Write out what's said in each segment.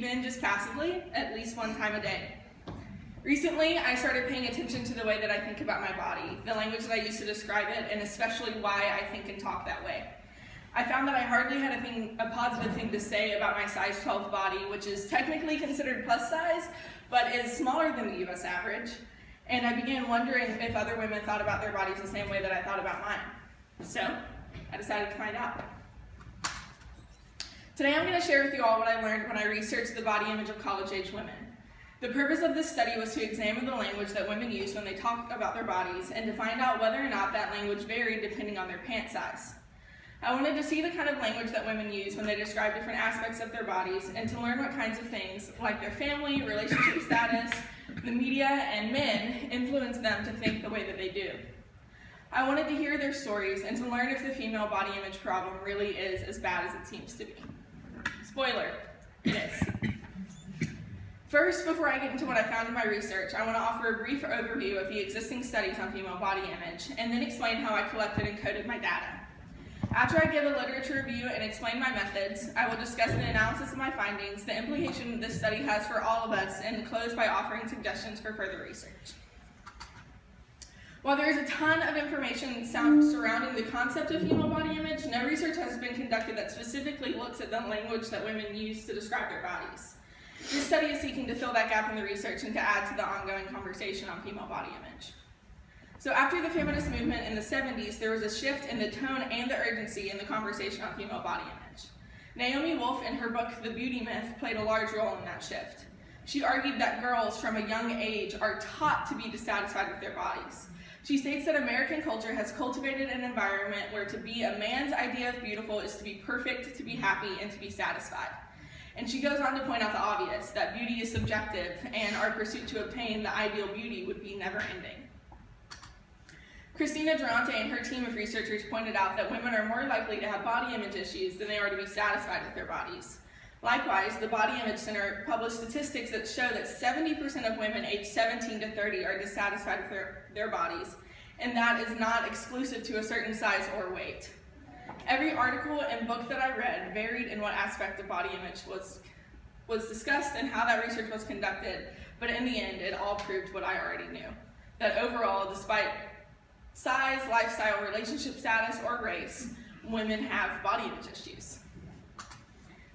even just passively, at least one time a day. Recently, I started paying attention to the way that I think about my body, the language that I use to describe it, and especially why I think and talk that way. I found that I hardly had a positive thing to say about my size 12 body, which is technically considered plus size, but is smaller than the US average. And I began wondering if other women thought about their bodies the same way that I thought about mine. So, I decided to find out. Today I'm going to share with you all what I learned when I researched the body image of college-age women. The purpose of this study was to examine the language that women use when they talk about their bodies and to find out whether or not that language varied depending on their pant size. I wanted to see the kind of language that women use when they describe different aspects of their bodies and to learn what kinds of things, like their family, relationship status, the media, and men, influence them to think the way that they do. I wanted to hear their stories and to learn if the female body image problem really is as bad as it seems to be. Spoiler, it is. First, before I get into what I found in my research, I want to offer a brief overview of the existing studies on female body image and then explain how I collected and coded my data. After I give a literature review and explain my methods, I will discuss the analysis of my findings, the implication this study has for all of us, and close by offering suggestions for further research. While there is a ton of information surrounding the concept of female body image, no research has been conducted that specifically looks at the language that women use to describe their bodies. This study is seeking to fill that gap in the research and to add to the ongoing conversation on female body image. So after the feminist movement in the 70s, there was a shift in the tone and the urgency in the conversation on female body image. Naomi Wolf, in her book, The Beauty Myth, played a large role in that shift. She argued that girls from a young age are taught to be dissatisfied with their bodies. She states that American culture has cultivated an environment where to be a man's idea of beautiful is to be perfect, to be happy, and to be satisfied. And she goes on to point out the obvious, that beauty is subjective, and our pursuit to obtain the ideal beauty would be never-ending. Christina Durante and her team of researchers pointed out that women are more likely to have body image issues than they are to be satisfied with their bodies. Likewise, the Body Image Center published statistics that show that 70% of women aged 17 to 30 are dissatisfied with their bodies, and that is not exclusive to a certain size or weight. Every article and book that I read varied in what aspect of body image was discussed and how that research was conducted, but in the end, it all proved what I already knew, that overall, despite size, lifestyle, relationship status, or race, women have body image issues.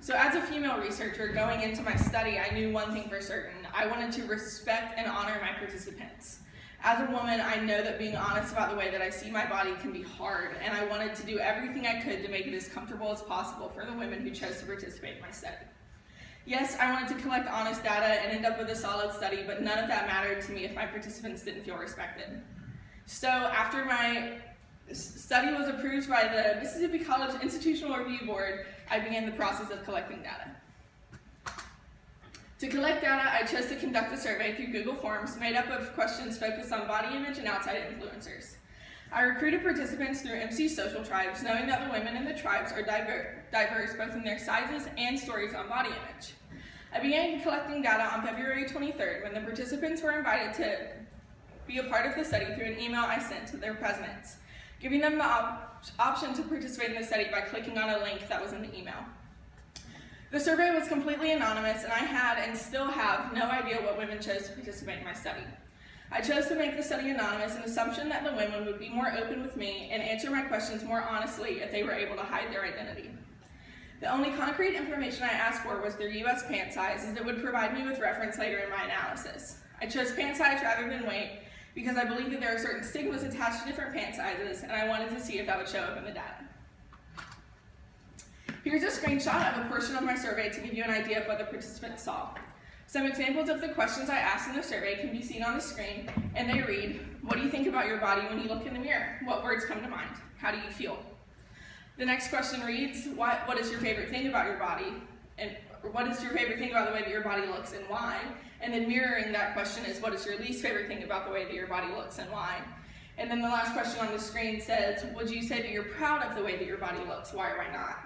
So as a female researcher going into my study, I knew one thing for certain. I wanted to respect and honor my participants. As a woman, I know that being honest about the way that I see my body can be hard, and I wanted to do everything I could to make it as comfortable as possible for the women who chose to participate in my study. Yes, I wanted to collect honest data and end up with a solid study, but none of that mattered to me if my participants didn't feel respected. So after my study was approved by the Mississippi College Institutional Review Board, I began the process of collecting data. To collect data, I chose to conduct a survey through Google Forms made up of questions focused on body image and outside influencers. I recruited participants through MC Social Tribes, knowing that the women in the tribes are diverse both in their sizes and stories on body image. I began collecting data on February 23rd when the participants were invited to be a part of the study through an email I sent to their presidents, giving them the option to participate in the study by clicking on a link that was in the email. The survey was completely anonymous, and I had and still have no idea what women chose to participate in my study. I chose to make the study anonymous in the assumption that the women would be more open with me and answer my questions more honestly if they were able to hide their identity. The only concrete information I asked for was their US pant size, as it would provide me with reference later in my analysis. I chose pant size rather than weight because I believe that there are certain stigmas attached to different pant sizes, and I wanted to see if that would show up in the data. Here's a screenshot of a portion of my survey to give you an idea of what the participants saw. Some examples of the questions I asked in the survey can be seen on the screen, and they read, what do you think about your body when you look in the mirror? What words come to mind? How do you feel? The next question reads, what is your favorite thing about your body? And what is your favorite thing about the way that your body looks and why? And then mirroring that question is, what is your least favorite thing about the way that your body looks and why? And then the last question on the screen says, would you say that you're proud of the way that your body looks? Why or why not?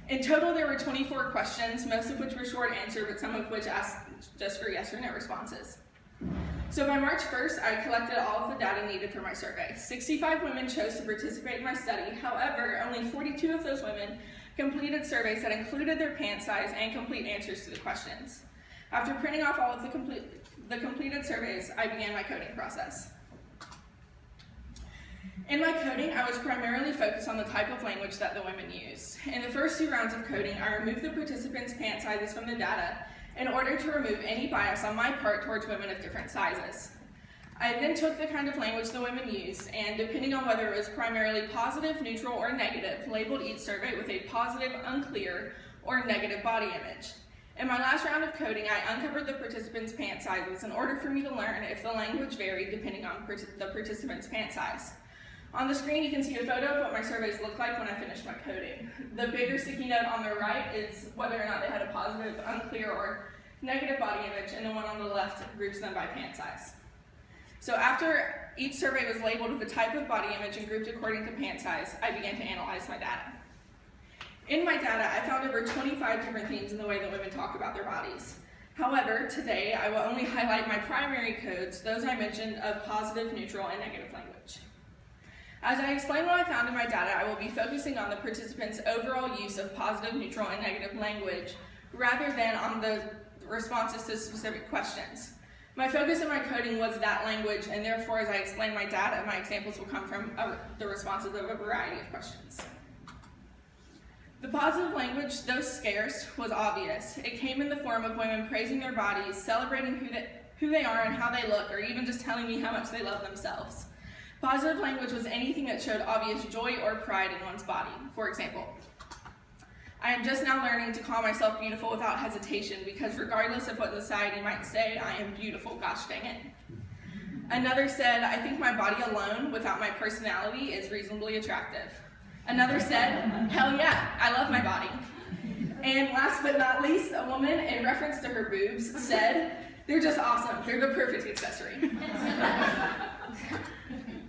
In total, there were 24 questions, most of which were short answer, but some of which asked just for yes or no responses. So by March 1st, I collected all of the data needed for my survey. 65 women chose to participate in my study. However, only 42 of those women completed surveys that included their pant size and complete answers to the questions. After printing off all of the completed surveys, I began my coding process. In my coding, I was primarily focused on the type of language that the women used. In the first 2 rounds of coding, I removed the participants' pant sizes from the data in order to remove any bias on my part towards women of different sizes. I then took the kind of language the women used, and depending on whether it was primarily positive, neutral, or negative, labeled each survey with a positive, unclear, or negative body image. In my last round of coding, I uncovered the participants' pant sizes in order for me to learn if the language varied depending on the participants' pant size. On the screen, you can see a photo of what my surveys looked like when I finished my coding. The bigger sticky note on the right is whether or not they had a positive, unclear, or negative body image, and the one on the left groups them by pant size. So after each survey was labeled with a type of body image and grouped according to pant size, I began to analyze my data. In my data, I found over 25 different themes in the way that women talk about their bodies. However, today I will only highlight my primary codes, those I mentioned of positive, neutral, and negative language. As I explain what I found in my data, I will be focusing on the participants' overall use of positive, neutral, and negative language, rather than on the responses to specific questions. My focus in my coding was that language, and therefore, as I explain my data, my examples will come from the responses of a variety of questions. The positive language, though scarce, was obvious. It came in the form of women praising their bodies, celebrating who they are and how they look, or even just telling me how much they love themselves. Positive language was anything that showed obvious joy or pride in one's body. For example, I am just now learning to call myself beautiful without hesitation because regardless of what society might say, I am beautiful, gosh dang it. Another said, I think my body alone, without my personality, is reasonably attractive. Another said, hell yeah, I love my body. And last but not least, a woman, in reference to her boobs, said, they're just awesome, they're the perfect accessory.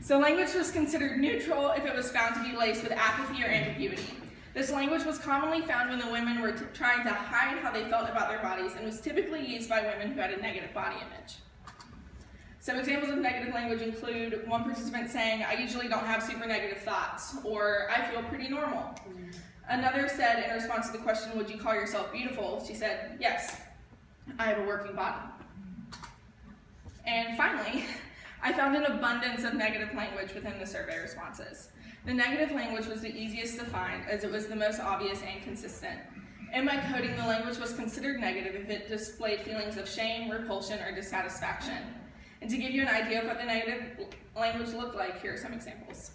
So language was considered neutral if it was found to be laced with apathy or ambiguity. This language was commonly found when the women were trying to hide how they felt about their bodies and was typically used by women who had a negative body image. Some examples of negative language include one participant saying, I usually don't have super negative thoughts, or I feel pretty normal. Another said in response to the question, would you call yourself beautiful? She said, yes, I have a working body. And finally, I found an abundance of negative language within the survey responses. The negative language was the easiest to find as it was the most obvious and consistent. In my coding, the language was considered negative if it displayed feelings of shame, repulsion, or dissatisfaction. And to give you an idea of what the negative language looked like, here are some examples.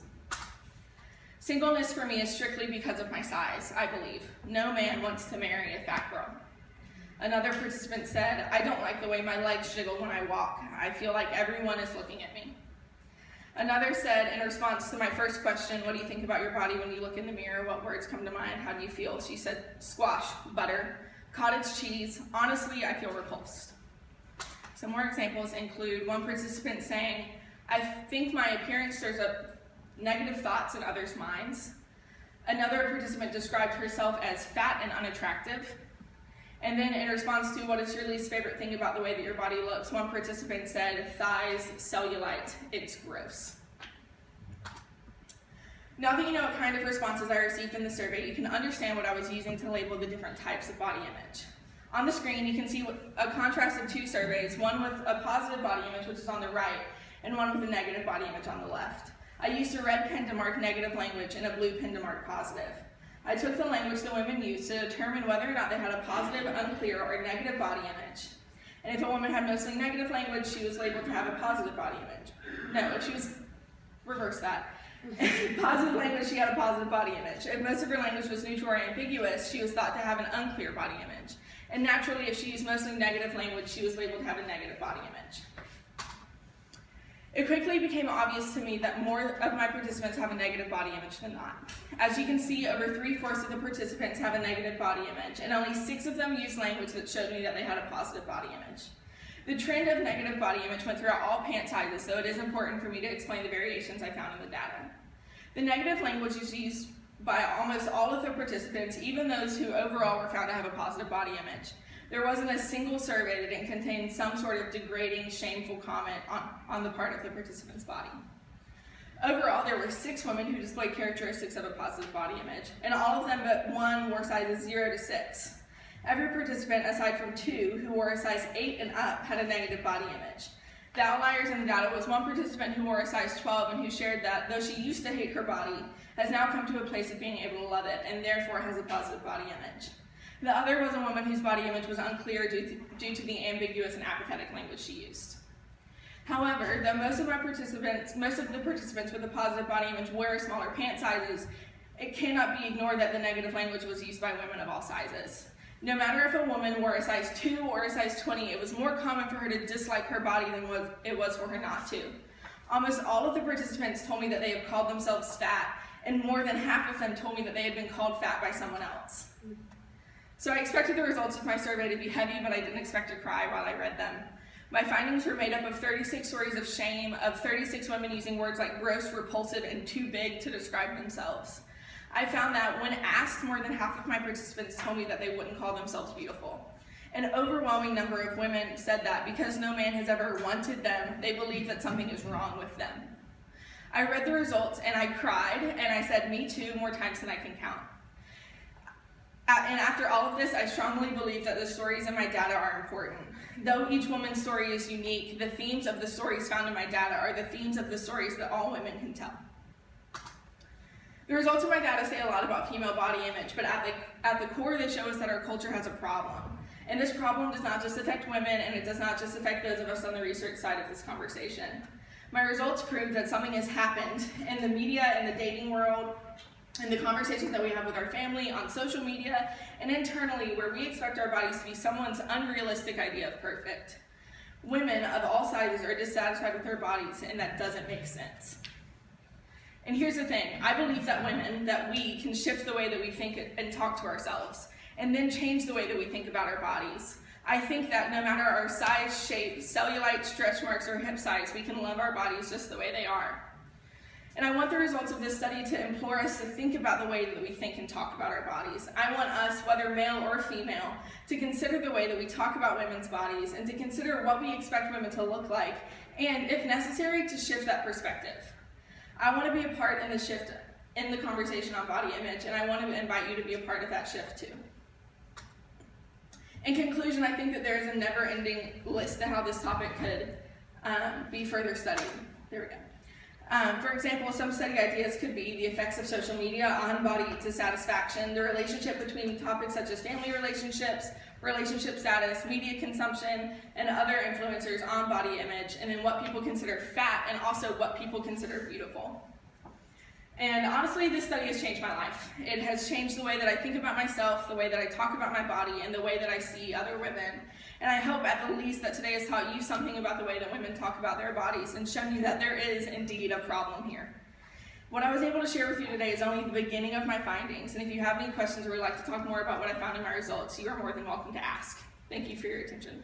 Singleness for me is strictly because of my size, I believe. No man wants to marry a fat girl. Another participant said, I don't like the way my legs jiggle when I walk. I feel like everyone is looking at me. Another said, in response to my first question, what do you think about your body when you look in the mirror? What words come to mind? How do you feel? She said, squash, butter, cottage cheese. Honestly, I feel repulsed. Some more examples include one participant saying, I think my appearance stirs up negative thoughts in others' minds. Another participant described herself as fat and unattractive. And then in response to what is your least favorite thing about the way that your body looks, one participant said, thighs, cellulite, it's gross. Now that you know what kind of responses I received in the survey, you can understand what I was using to label the different types of body image. On the screen, you can see a contrast of 2 surveys, one with a positive body image, which is on the right, and one with a negative body image on the left. I used a red pen to mark negative language and a blue pen to mark positive. I took the language the women used to determine whether or not they had a positive, unclear, or negative body image. And if a woman had mostly negative language, she was labeled to have a positive body image. No, if she was, reverse that. Positive language, she had a positive body image. If most of her language was neutral or ambiguous, she was thought to have an unclear body image. And naturally, if she used mostly negative language, she was labeled to have a negative body image. It quickly became obvious to me that more of my participants have a negative body image than not. As you can see, over 3/4 of the participants have a negative body image, and only 6 of them used language that showed me that they had a positive body image. The trend of negative body image went throughout all pant sizes, so it is important for me to explain the variations I found in the data. The negative language is used by almost all of the participants, even those who overall were found to have a positive body image. There wasn't a single survey that didn't contain some sort of degrading, shameful comment on the part of the participant's body. Overall, there were 6 women who displayed characteristics of a positive body image, and all of them but one wore sizes 0 to 6. Every participant, aside from 2 who wore a size 8 and up, had a negative body image. The outliers in the data was one participant who wore a size 12 and who shared that, though she used to hate her body, has now come to a place of being able to love it and therefore has a positive body image. The other was a woman whose body image was unclear due to the ambiguous and apathetic language she used. However, though most of the participants with a positive body image wear smaller pant sizes, it cannot be ignored that the negative language was used by women of all sizes. No matter if a woman wore a size 2 or a size 20, it was more common for her to dislike her body than it was for her not to. Almost all of the participants told me that they have called themselves fat, and more than half of them told me that they had been called fat by someone else. So I expected the results of my survey to be heavy, but I didn't expect to cry while I read them. My findings were made up of 36 stories of shame, of 36 women using words like gross, repulsive, and too big to describe themselves. I found that when asked, more than half of my participants told me that they wouldn't call themselves beautiful. An overwhelming number of women said that because no man has ever wanted them, they believe that something is wrong with them. I read the results and I cried, and I said, "Me too," more times than I can count. And after all of this, I strongly believe that the stories in my data are important. Though each woman's story is unique, the themes of the stories found in my data are the themes of the stories that all women can tell. The results of my data say a lot about female body image, but at the core they show us that our culture has a problem. And this problem does not just affect women, and it does not just affect those of us on the research side of this conversation. My results prove that something has happened in the media, in the dating world, in the conversations that we have with our family, on social media, and internally, where we expect our bodies to be someone's unrealistic idea of perfect. Women of all sizes are dissatisfied with their bodies, and that doesn't make sense. And here's the thing, I believe that women, that we can shift the way that we think and talk to ourselves, and then change the way that we think about our bodies. I think that no matter our size, shape, cellulite, stretch marks, or hip size, we can love our bodies just the way they are. And I want the results of this study to implore us to think about the way that we think and talk about our bodies. I want us, whether male or female, to consider the way that we talk about women's bodies and to consider what we expect women to look like, and if necessary, to shift that perspective. I want to be a part in the shift in the conversation on body image, and I want to invite you to be a part of that shift too. In conclusion, I think that there is a never-ending list to how this topic could be further studied. There we go. For example, some study ideas could be the effects of social media on body dissatisfaction, the relationship between topics such as family relationships, relationship status, media consumption, and other influencers on body image, and then what people consider fat and also what people consider beautiful. And honestly, this study has changed my life. It has changed the way that I think about myself, the way that I talk about my body, and the way that I see other women. And I hope at the least that today has taught you something about the way that women talk about their bodies and shown you that there is indeed a problem here. What I was able to share with you today is only the beginning of my findings, and if you have any questions or would like to talk more about what I found in my results, you are more than welcome to ask. Thank you for your attention.